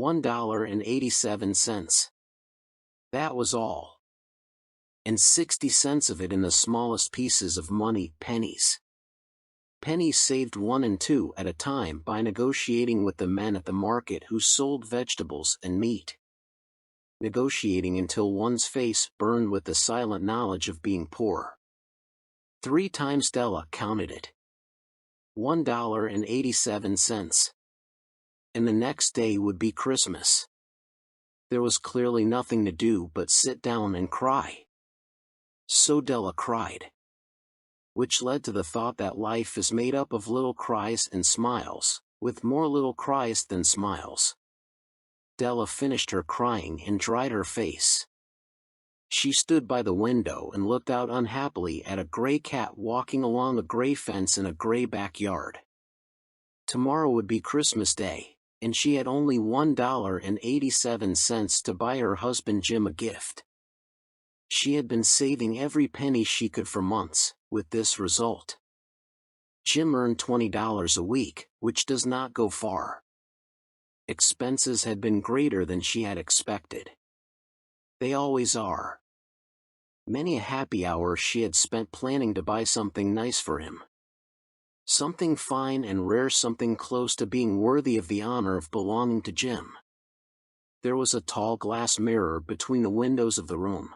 $1.87. That was all. And 60 cents of it in the smallest pieces of money, pennies. Pennies saved 1 and 2 at a time by negotiating with the men at the market who sold vegetables and meat. Negotiating until one's face burned with the silent knowledge of being poor. 3 times Della counted it. $1.87. And the next day would be Christmas. There was clearly nothing to do but sit down and cry. So Della cried. Which led to the thought that life is made up of little cries and smiles, with more little cries than smiles. Della finished her crying and dried her face. She stood by the window and looked out unhappily at a gray cat walking along a gray fence in a gray backyard. Tomorrow would be Christmas Day, and she had only $1.87 to buy her husband Jim a gift. She had been saving every penny she could for months, with this result. Jim earned $20 a week, which does not go far. Expenses had been greater than she had expected. They always are. Many a happy hour she had spent planning to buy something nice for him. Something fine and rare, something close to being worthy of the honor of belonging to Jim. There was a tall glass mirror between the windows of the room.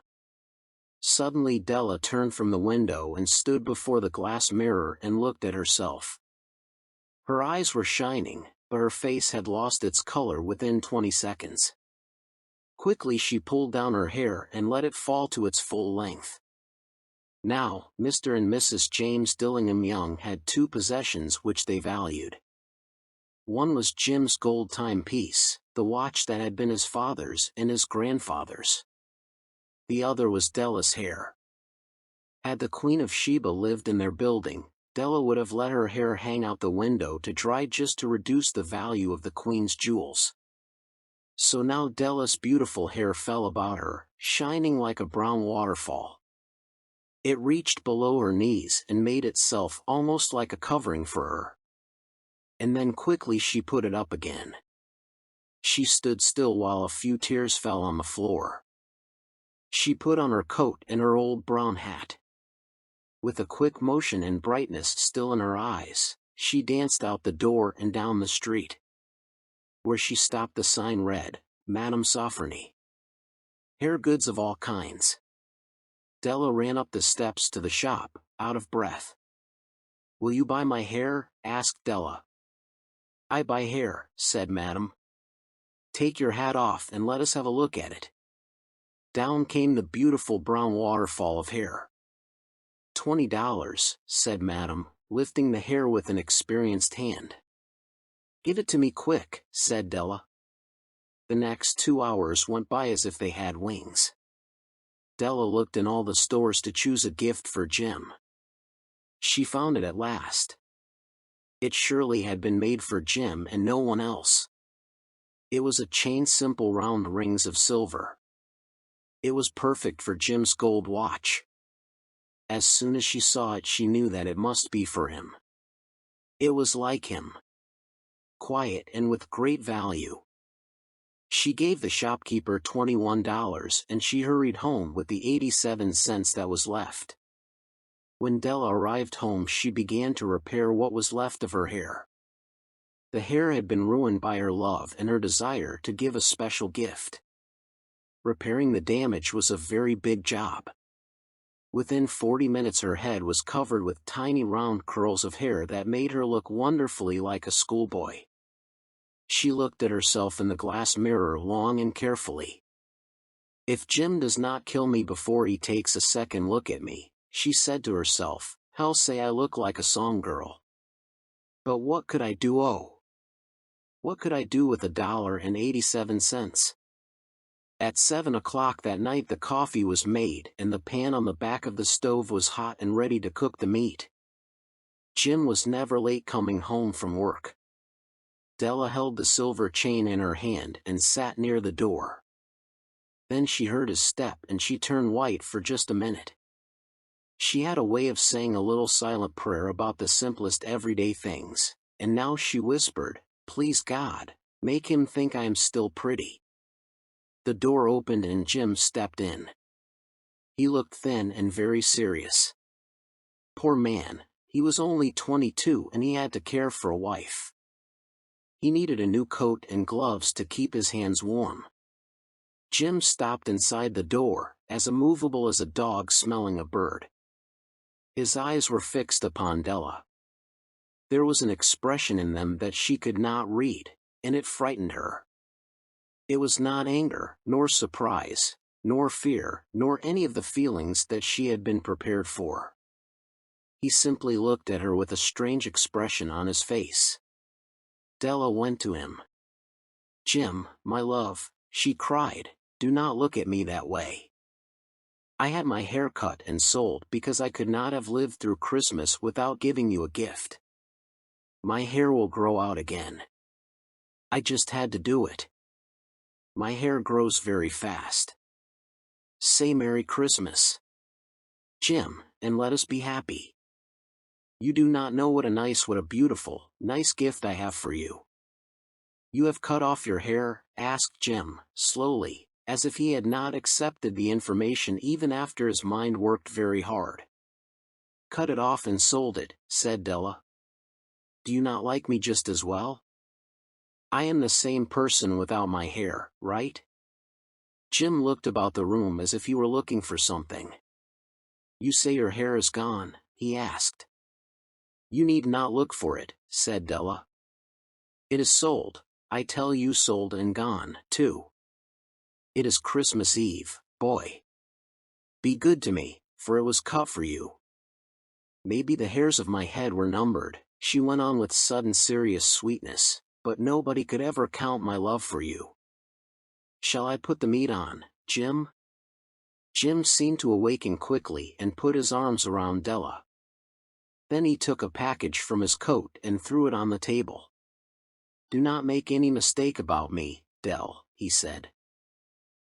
Suddenly Della turned from the window and stood before the glass mirror and looked at herself. Her eyes were shining, but her face had lost its color within 20 seconds. Quickly she pulled down her hair and let it fall to its full length. Now, Mr. and Mrs. James Dillingham Young had 2 possessions which they valued. One was Jim's gold timepiece, the watch that had been his father's and his grandfather's. The other was Della's hair. Had the Queen of Sheba lived in their building, Della would have let her hair hang out the window to dry just to reduce the value of the Queen's jewels. So now Della's beautiful hair fell about her, shining like a brown waterfall. It reached below her knees and made itself almost like a covering for her. And then quickly she put it up again. She stood still while a few tears fell on the floor. She put on her coat and her old brown hat. With a quick motion and brightness still in her eyes, she danced out the door and down the street. Where she stopped the sign read, Madame Sofferny. Hair goods of all kinds. Della ran up the steps to the shop, out of breath. "Will you buy my hair?" asked Della. "I buy hair," said Madame. "Take your hat off and let us have a look at it." Down came the beautiful brown waterfall of hair. $20, said Madame, lifting the hair with an experienced hand. "Give it to me quick," said Della. The next 2 hours went by as if they had wings. Della looked in all the stores to choose a gift for Jim. She found it at last. It surely had been made for Jim and no one else. It was a chain, simple round rings of silver. It was perfect for Jim's gold watch. As soon as she saw it, she knew that it must be for him. It was like him. Quiet and with great value. She gave the shopkeeper $21 and she hurried home with the 87 cents that was left. When Della arrived home, she began to repair what was left of her hair. The hair had been ruined by her love and her desire to give a special gift. Repairing the damage was a very big job. Within 40 minutes her head was covered with tiny round curls of hair that made her look wonderfully like a schoolboy. She looked at herself in the glass mirror long and carefully. "If Jim does not kill me before he takes a second look at me," she said to herself, "he'll say I look like a song girl. But what could I do? Oh, what could I do with $1.87? At 7 o'clock that night the coffee was made and the pan on the back of the stove was hot and ready to cook the meat. Jim was never late coming home from work. Della held the silver chain in her hand and sat near the door. Then she heard his step and she turned white for just a minute. She had a way of saying a little silent prayer about the simplest everyday things, and now she whispered, "Please God, Make him think I am still pretty. The door opened and Jim stepped in. He looked thin and very serious. Poor man, he was only 22 and he had to care for a wife. He needed a new coat and gloves to keep his hands warm. Jim stopped inside the door, as immovable as a dog smelling a bird. His eyes were fixed upon Della. There was an expression in them that she could not read, and it frightened her. It was not anger, nor surprise, nor fear, nor any of the feelings that she had been prepared for. He simply looked at her with a strange expression on his face. Della went to him. "Jim, my love," she cried, "do not look at me that way. I had my hair cut and sold because I could not have lived through Christmas without giving you a gift. My hair will grow out again. I just had to do it. My hair grows very fast. Say Merry Christmas, Jim, and let us be happy. You do not know what a beautiful, nice gift I have for you." "You have cut off your hair?" asked Jim, slowly, as if he had not accepted the information even after his mind worked very hard. "Cut it off and sold it," said Della. "Do you not like me just as well? I am the same person without my hair, right?" Jim looked about the room as if he were looking for something. "You say your hair is gone?" he asked. "You need not look for it," said Della. "It is sold, I tell you, sold and gone, too. It is Christmas Eve, boy. Be good to me, for it was cut for you. Maybe the hairs of my head were numbered," she went on with sudden serious sweetness, "but nobody could ever count my love for you. Shall I put the meat on, Jim?" Jim seemed to awaken quickly and put his arms around Della. Then he took a package from his coat and threw it on the table. "Do not make any mistake about me, Dell," he said.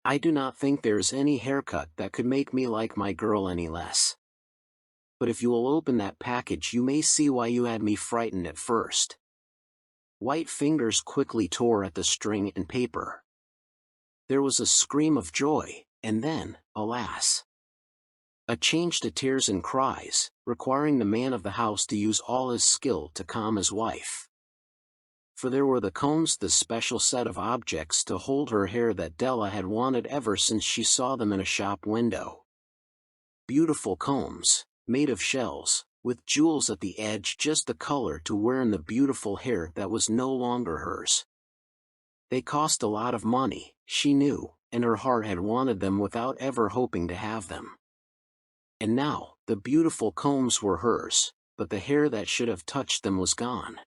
"I do not think there is any haircut that could make me like my girl any less. But if you will open that package you may see why you had me frightened at first." White fingers quickly tore at the string and paper. There was a scream of joy, and then, alas, a change to tears and cries, requiring the man of the house to use all his skill to calm his wife. For there were the combs, the special set of objects to hold her hair that Della had wanted ever since she saw them in a shop window. Beautiful combs, made of shells, with jewels at the edge, just the color to wear in the beautiful hair that was no longer hers. They cost a lot of money, she knew, and her heart had wanted them without ever hoping to have them. And now, the beautiful combs were hers, but the hair that should have touched them was gone.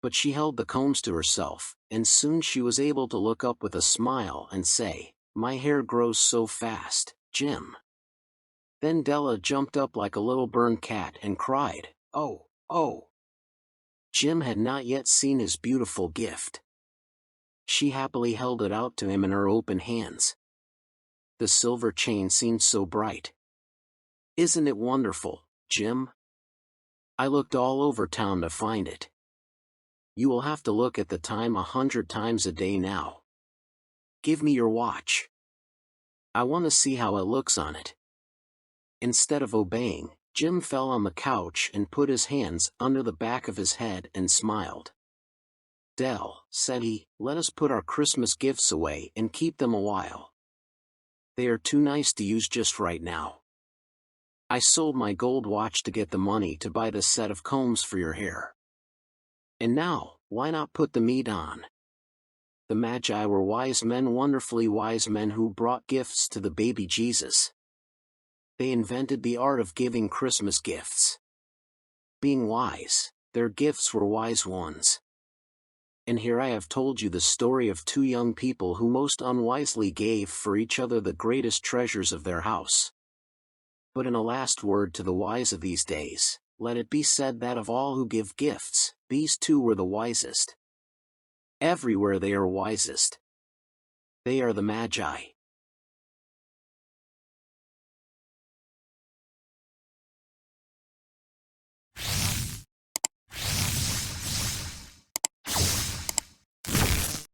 But she held the combs to herself, and soon she was able to look up with a smile and say, "My hair grows so fast, Jim." Then Della jumped up like a little burned cat and cried, "Oh, oh!" Jim had not yet seen his beautiful gift. She happily held it out to him in her open hands. The silver chain seemed so bright. "Isn't it wonderful, Jim? I looked all over town to find it. You will have to look at the time 100 times a day now. Give me your watch. I want to see how it looks on it." Instead of obeying, Jim fell on the couch and put his hands under the back of his head and smiled. "Dell," said he, "let us put our Christmas gifts away and keep them a while. They are too nice to use just right now. I sold my gold watch to get the money to buy the set of combs for your hair. And now, why not put the meat on?" The Magi were wise men, wonderfully wise men who brought gifts to the baby Jesus. They invented the art of giving Christmas gifts. Being wise, their gifts were wise ones. And here I have told you the story of two young people who most unwisely gave for each other the greatest treasures of their house. But in a last word to the wise of these days, let it be said that of all who give gifts, these two were the wisest. Everywhere they are wisest. They are the Magi.